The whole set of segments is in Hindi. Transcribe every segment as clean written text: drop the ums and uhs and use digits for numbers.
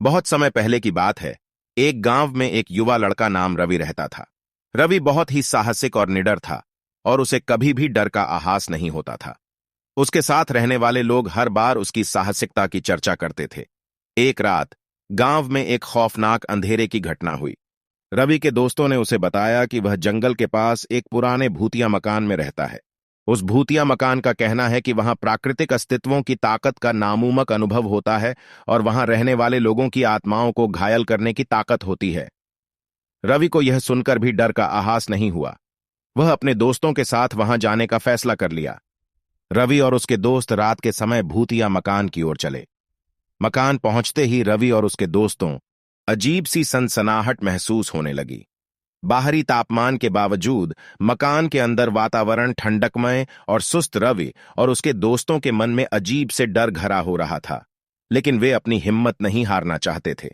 बहुत समय पहले की बात है। एक गांव में एक युवा लड़का नाम रवि रहता था। रवि बहुत ही साहसिक और निडर था और उसे कभी भी डर का आभास नहीं होता था। उसके साथ रहने वाले लोग हर बार उसकी साहसिकता की चर्चा करते थे। एक रात गांव में एक खौफनाक अंधेरे की घटना हुई। रवि के दोस्तों ने उसे बताया कि वह जंगल के पास एक पुराने भूतिया मकान में रहता है। उस भूतिया मकान का कहना है कि वहां प्राकृतिक अस्तित्वों की ताकत का नामुमक अनुभव होता है और वहां रहने वाले लोगों की आत्माओं को घायल करने की ताकत होती है। रवि को यह सुनकर भी डर का आभास नहीं हुआ। वह अपने दोस्तों के साथ वहां जाने का फैसला कर लिया। रवि और उसके दोस्त रात के समय भूतिया मकान की ओर चले। मकान पहुंचते ही रवि और उसके दोस्तों अजीब सी सनसनाहट महसूस होने लगी। बाहरी तापमान के बावजूद मकान के अंदर वातावरण ठंडकमय और सुस्त। रवि और उसके दोस्तों के मन में अजीब से डर घरा हो रहा था, लेकिन वे अपनी हिम्मत नहीं हारना चाहते थे।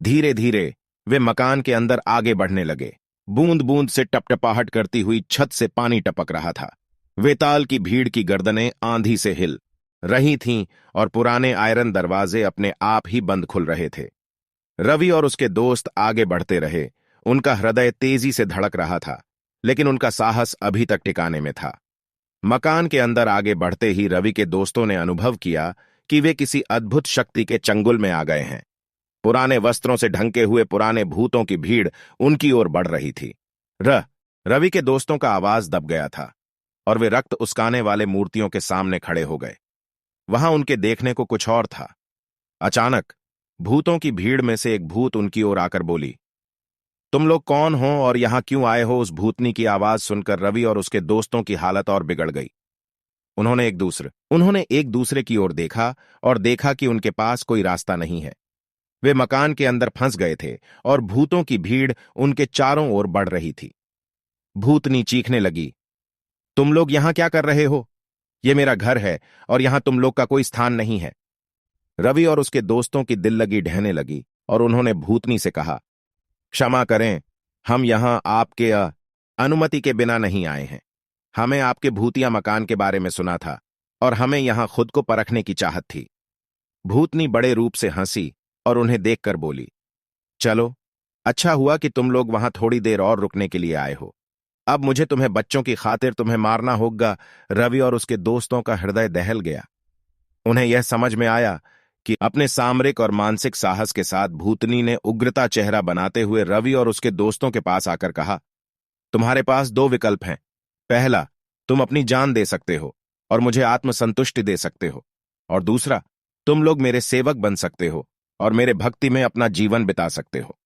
धीरे धीरे वे मकान के अंदर आगे बढ़ने लगे। बूंद बूंद से टपटपाहट करती हुई छत से पानी टपक रहा था। वेताल की भीड़ की गर्दनें आंधी से हिल रही थीं और पुराने आयरन दरवाजे अपने आप ही बंद खुल रहे थे। रवि और उसके दोस्त आगे बढ़ते रहे। उनका हृदय तेजी से धड़क रहा था, लेकिन उनका साहस अभी तक ठिकाने में था। मकान के अंदर आगे बढ़ते ही रवि के दोस्तों ने अनुभव किया कि वे किसी अद्भुत शक्ति के चंगुल में आ गए हैं। पुराने वस्त्रों से ढंके हुए पुराने भूतों की भीड़ उनकी ओर बढ़ रही थी। रवि के दोस्तों का आवाज दब गया था और वे रक्त उस्काने वाले मूर्तियों के सामने खड़े हो गए। वहां उनके देखने को कुछ और था। अचानक भूतों की भीड़ में से एक भूत उनकी ओर आकर बोली, तुम लोग कौन हो और यहां क्यों आए हो? उस भूतनी की आवाज सुनकर रवि और उसके दोस्तों की हालत और बिगड़ गई। उन्होंने एक दूसरे की ओर देखा और देखा कि उनके पास कोई रास्ता नहीं है। वे मकान के अंदर फंस गए थे और भूतों की भीड़ उनके चारों ओर बढ़ रही थी। भूतनी चीखने लगी, तुम लोग यहां क्या कर रहे हो? ये मेरा घर है और यहां तुम लोग का कोई स्थान नहीं है। रवि और उसके दोस्तों की दिल लगी ढहने लगी और उन्होंने भूतनी से कहा, क्षमा करें, हम यहां आपके अनुमति के बिना नहीं आए हैं। हमें आपके भूतिया मकान के बारे में सुना था और हमें यहां खुद को परखने की चाहत थी। भूतनी बड़े रूप से हंसी और उन्हें देखकर बोली, चलो, अच्छा हुआ कि तुम लोग वहां थोड़ी देर और रुकने के लिए आए हो। अब मुझे तुम्हें बच्चों की खातिर तुम्हें मारना होगा। रवि और उसके दोस्तों का हृदय दहल गया। उन्हें यह समझ में आया कि अपने सामरिक और मानसिक साहस के साथ भूतनी ने उग्रता चेहरा बनाते हुए रवि और उसके दोस्तों के पास आकर कहा, तुम्हारे पास दो विकल्प हैं। पहला, तुम अपनी जान दे सकते हो और मुझे आत्मसंतुष्टि दे सकते हो, और दूसरा, तुम लोग मेरे सेवक बन सकते हो और मेरे भक्ति में अपना जीवन बिता सकते हो।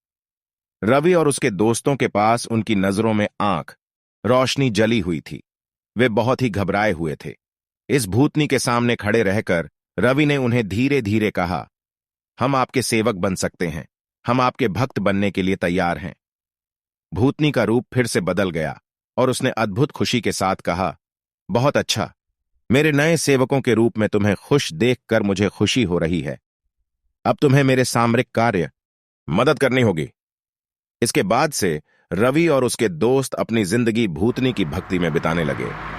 रवि और उसके दोस्तों के पास उनकी नजरों में आंख रोशनी जली हुई थी। वे बहुत ही घबराए हुए थे। इस भूतनी के सामने खड़े रहकर रवि ने उन्हें धीरे धीरे कहा, हम आपके सेवक बन सकते हैं, हम आपके भक्त बनने के लिए तैयार हैं। भूतनी का रूप फिर से बदल गया और उसने अद्भुत खुशी के साथ कहा, बहुत अच्छा, मेरे नए सेवकों के रूप में तुम्हें खुश देखकर मुझे खुशी हो रही है। अब तुम्हें मेरे सामरिक कार्य मदद करनी होगी। इसके बाद से रवि और उसके दोस्त अपनी जिंदगी भूतनी की भक्ति में बिताने लगे।